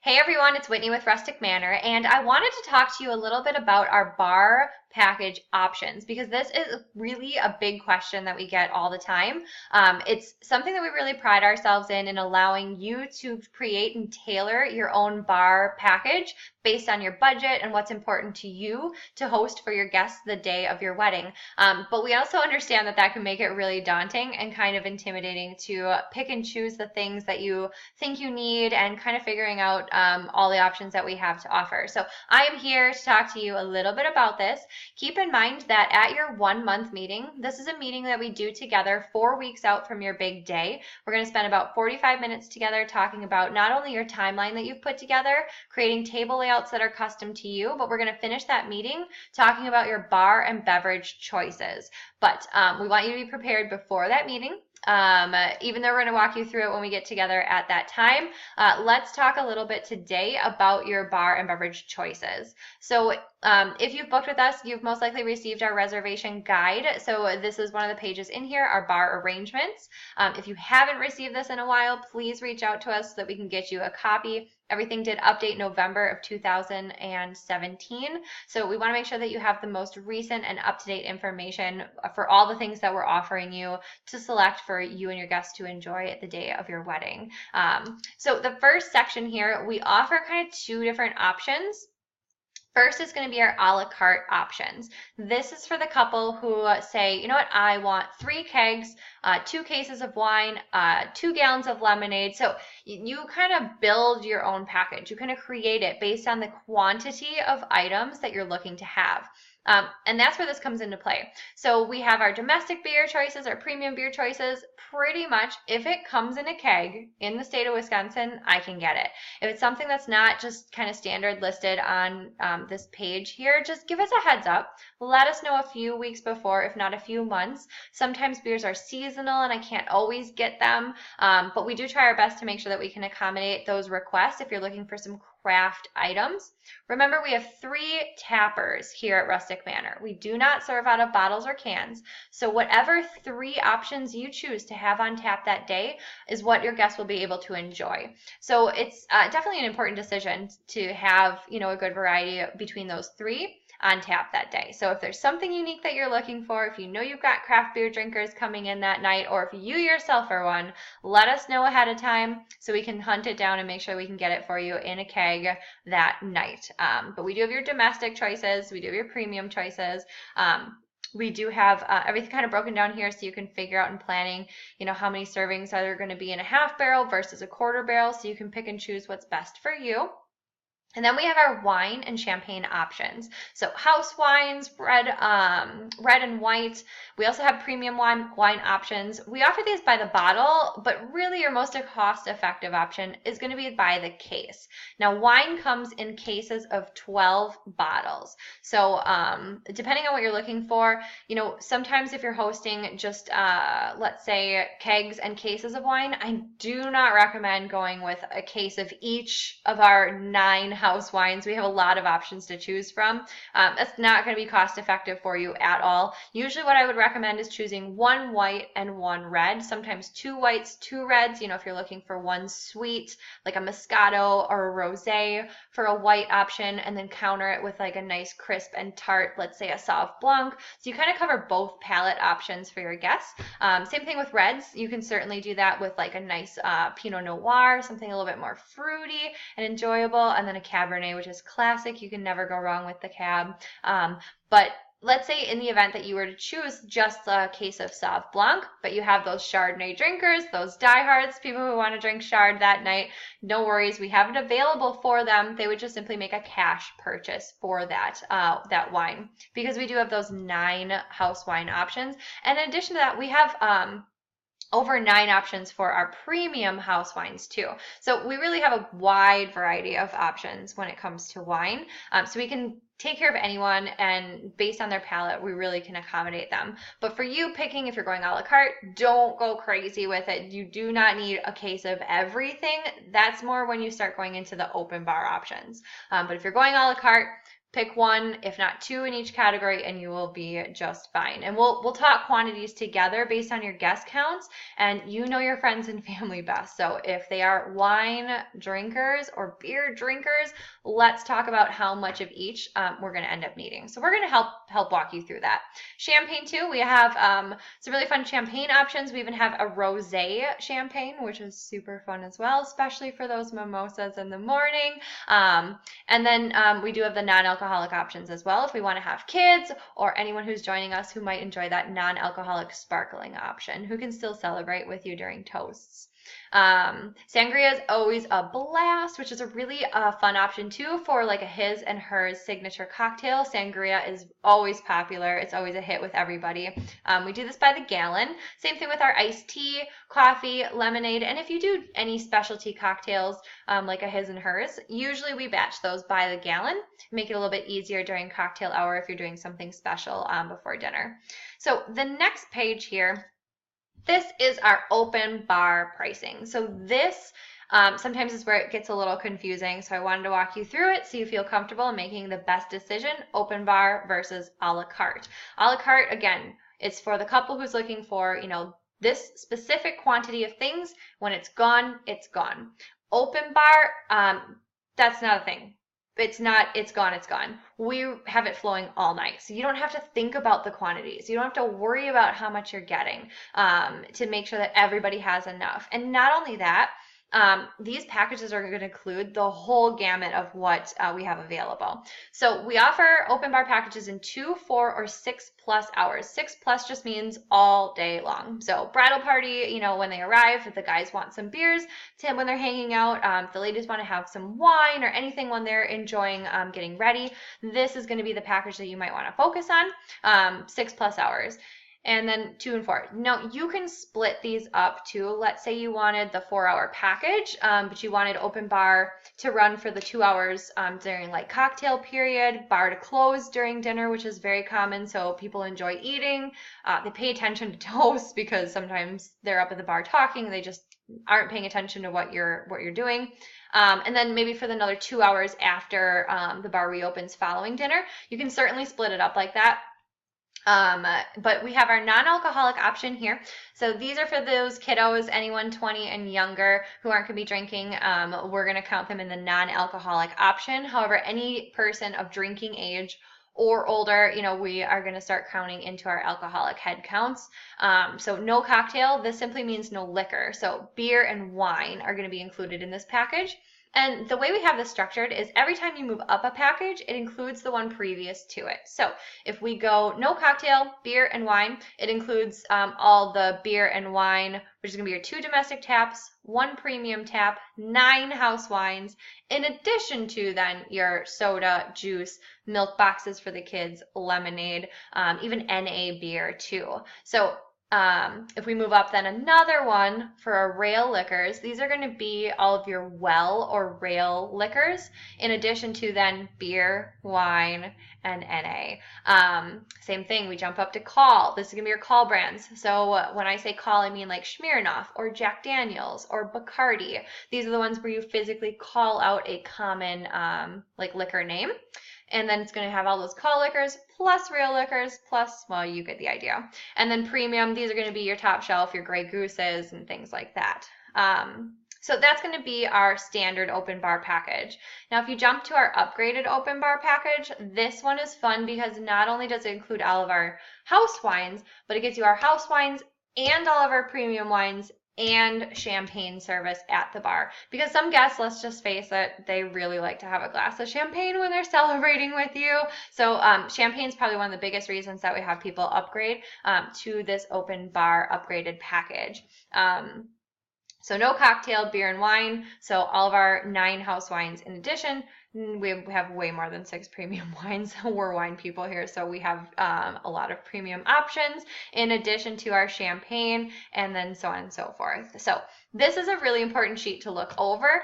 Hey everyone, it's Whitney with Rustic Manor, and I wanted to talk to you a little bit about our bar package options because this is really a big question that we get all the time. It's something that we really pride ourselves in allowing you to create and tailor your own bar package based on your budget and what's important to you to host for your guests the day of your wedding. But we also understand that that can make it really daunting and kind of intimidating to pick and choose the things that you think you need and kind of figuring out all the options that we have to offer. So I am here to talk to you a little bit about this. Keep in mind that at your 1 month meeting, this is a meeting that we do together 4 weeks out from your big day. We're going to spend about 45 minutes together talking about not only your timeline that you've put together, creating table layouts that are custom to you, but we're going to finish that meeting talking about your bar and beverage choices. But we want you to be prepared before that meeting. Even though we're going to walk you through it when we get together at that time, let's talk a little bit today about your bar and beverage choices. So if you've booked with us, you've most likely received our reservation guide. So this is one of the pages in here, our bar arrangements. If you haven't received this in a while, please reach out to us so that we can get you a copy. Everything did update November of 2017. So we want to make sure that you have the most recent and up-to-date information for all the things that we're offering you to select for you and your guests to enjoy at the day of your wedding. So the first section here, we offer kind of two different options. First is going to be our a la carte options. This is for the couple who say, you know what, I want 3 kegs, 2 cases of wine, 2 gallons of lemonade. So you kind of build your own package. You kind of create it based on the quantity of items that you're looking to have. And that's where this comes into play. So we have our domestic beer choices, our premium beer choices. Pretty much, if it comes in a keg in the state of Wisconsin, I can get it. If it's something that's not just kind of standard listed on this page here, just give us a heads up. Let us know a few weeks before, if not a few months. Sometimes beers are seasonal and I can't always get them, but we do try our best to make sure that we can accommodate those requests if you're looking for some craft items. Remember, we have 3 tappers here at Rustic Manor. We do not serve out of bottles or cans. So whatever 3 options you choose to have on tap that day is what your guests will be able to enjoy. So it's definitely an important decision to have, a good variety between those 3 on tap that day. So if there's something unique that you're looking for, if you know you've got craft beer drinkers coming in that night, or if you yourself are one, let us know ahead of time so we can hunt it down and make sure we can get it for you in a keg that night. But we do have your domestic choices, we do have your premium choices. We do have everything kind of broken down here so you can figure out in planning, how many servings are there going to be in a half barrel versus a quarter barrel, so you can pick and choose what's best for you. And then we have our wine and champagne options. So house wines, red and white. We also have premium wine options. We offer these by the bottle, but really your most cost-effective option is going to be by the case. Now, wine comes in cases of 12 bottles. So depending on what you're looking for, sometimes if you're hosting just, let's say, kegs and cases of wine, I do not recommend going with a case of each of our 9 house wines. We have a lot of options to choose from. That's not going to be cost effective for you at all. Usually what I would recommend is choosing 1 white and 1 red, sometimes 2 whites, 2 reds, if you're looking for one sweet, like a Moscato or a Rosé for a white option, and then counter it with like a nice crisp and tart, let's say a Sauv Blanc. So you kind of cover both palate options for your guests. Same thing with reds. You can certainly do that with like a nice Pinot Noir, something a little bit more fruity and enjoyable, and then a Cabernet, which is classic. You can never go wrong with the Cab. But let's say in the event that you were to choose just a case of Sauv Blanc, but you have those Chardonnay drinkers, those diehards, people who want to drink Chard that night, no worries, we have it available for them. They would just simply make a cash purchase for that wine, because we do have those 9 house wine options. And in addition to that, we have over 9 options for our premium house wines too. So we really have a wide variety of options when it comes to wine. So we can take care of anyone, and based on their palate, we really can accommodate them. But for you picking, if you're going a la carte, don't go crazy with it. You do not need a case of everything. That's more when you start going into the open bar options. But if you're going a la carte, Pick one, if not two in each category, and you will be just fine. And we'll talk quantities together based on your guest counts, and you know your friends and family best. So if they are wine drinkers or beer drinkers, let's talk about how much of each we're going to end up needing. So we're going to help walk you through that. Champagne too, we have some really fun champagne options. We even have a rosé champagne, which is super fun as well, especially for those mimosas in the morning. And then we do have the non-alcoholic options as well if we want to have kids or anyone who's joining us who might enjoy that non-alcoholic sparkling option, who can still celebrate with you during toasts. Sangria is always a blast, which is a really fun option too for like a his and hers signature cocktail. Sangria is always popular. It's always a hit with everybody. We do this by the gallon. Same thing with our iced tea, coffee, lemonade, and if you do any specialty cocktails like a his and hers, usually we batch those by the gallon, make it a little bit easier during cocktail hour if you're doing something special before dinner. So the next page here, this is our open bar pricing. So this sometimes is where it gets a little confusing. So I wanted to walk you through it so you feel comfortable in making the best decision, open bar versus a la carte. A la carte, again, it's for the couple who's looking for, you know, this specific quantity of things. When it's gone, it's gone. Open bar, that's not a thing. It's not, it's gone, it's gone. We have it flowing all night. So you don't have to think about the quantities. You don't have to worry about how much you're getting to make sure that everybody has enough. And not only that, these packages are going to include the whole gamut of what we have available. So we offer open bar packages in 2, 4, or 6+ hours. 6+ just means all day long. So bridal party, you know, when they arrive, if the guys want some beers when they're hanging out, if the ladies want to have some wine or anything when they're enjoying getting ready, this is going to be the package that you might want to focus on, 6+ hours. And then 2 and 4. Now you can split these up too. Let's say you wanted the 4-hour package, but you wanted open bar to run for the 2 hours during like cocktail period, bar to close during dinner, which is very common. So people enjoy eating. They pay attention to toasts because sometimes they're up at the bar talking. They just aren't paying attention to what you're doing. And then maybe for another 2 hours after the bar reopens following dinner, you can certainly split it up like that. But we have our non-alcoholic option here. So these are for those kiddos, anyone 20 and younger who aren't going to be drinking. We're going to count them in the non-alcoholic option. However, any person of drinking age or older, you know, we are going to start counting into our alcoholic head counts. So no cocktail, this simply means no liquor. So beer and wine are going to be included in this package. And the way we have this structured is every time you move up a package, it includes the one previous to it. So if we go no cocktail, beer and wine, it includes all the beer and wine, which is going to be your 2 domestic taps, 1 premium tap, 9 house wines, in addition to then your soda, juice, milk boxes for the kids, lemonade, even NA beer too. So if we move up then another one for our rail liquors, these are going to be all of your well or rail liquors, in addition to then beer, wine, and NA. Same thing, we jump up to call. This is going to be your call brands. So when I say call, I mean like Smirnoff or Jack Daniels or Bacardi. These are the ones where you physically call out a common like liquor name. And then it's going to have all those call liquors plus real liquors plus, well, you get the idea. And then premium, these are going to be your top shelf, your Grey Gooses and things like that. So that's going to be our standard open bar package. Now, if you jump to our upgraded open bar package, this one is fun because not only does it include all of our house wines, but it gives you our house wines and all of our premium wines and champagne service at the bar. Because some guests, let's just face it, they really like to have a glass of champagne when they're celebrating with you. So champagne is probably one of the biggest reasons that we have people upgrade to this open bar upgraded package. So no cocktail, beer and wine. So all of our 9 house wines in addition. We have way more than 6 premium wines. We're wine people here, so we have a lot of premium options in addition to our champagne, and then so on and so forth. So This is a really important sheet to look over.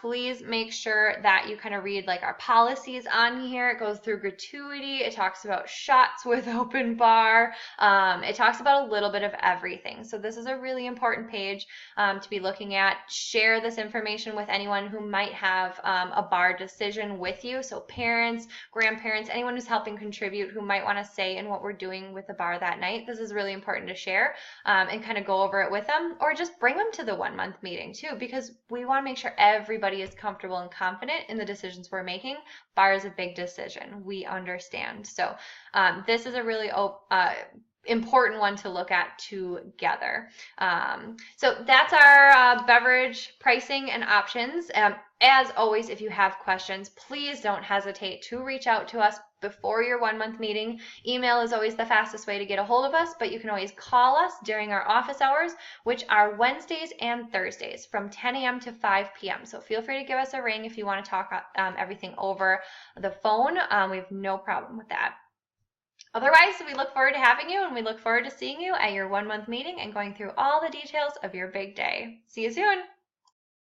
Please make sure that you kind of read like our policies on here. It goes through gratuity. It talks about shots with open bar. It talks about a little bit of everything. So this is a really important page to be looking at. Share this information with anyone who might have a bar decision with you. So parents, grandparents, anyone who's helping contribute who might want to say in what we're doing with the bar that night. This is really important to share and kind of go over it with them, or just bring them to the 1 month meeting too, because we want to make sure everybody is comfortable and confident in the decisions we're making. Bar is a big decision. We understand. So this is a really important one to look at together. So that's our beverage pricing and options. As always, if you have questions, please don't hesitate to reach out to us before your 1 month meeting. Email is always the fastest way to get a hold of us, but you can always call us during our office hours, which are Wednesdays and Thursdays from 10 a.m. to 5 p.m. So feel free to give us a ring if you want to talk everything over the phone. We have no problem with that. Otherwise, we look forward to having you, and we look forward to seeing you at your 1 month meeting and going through all the details of your big day. See you soon.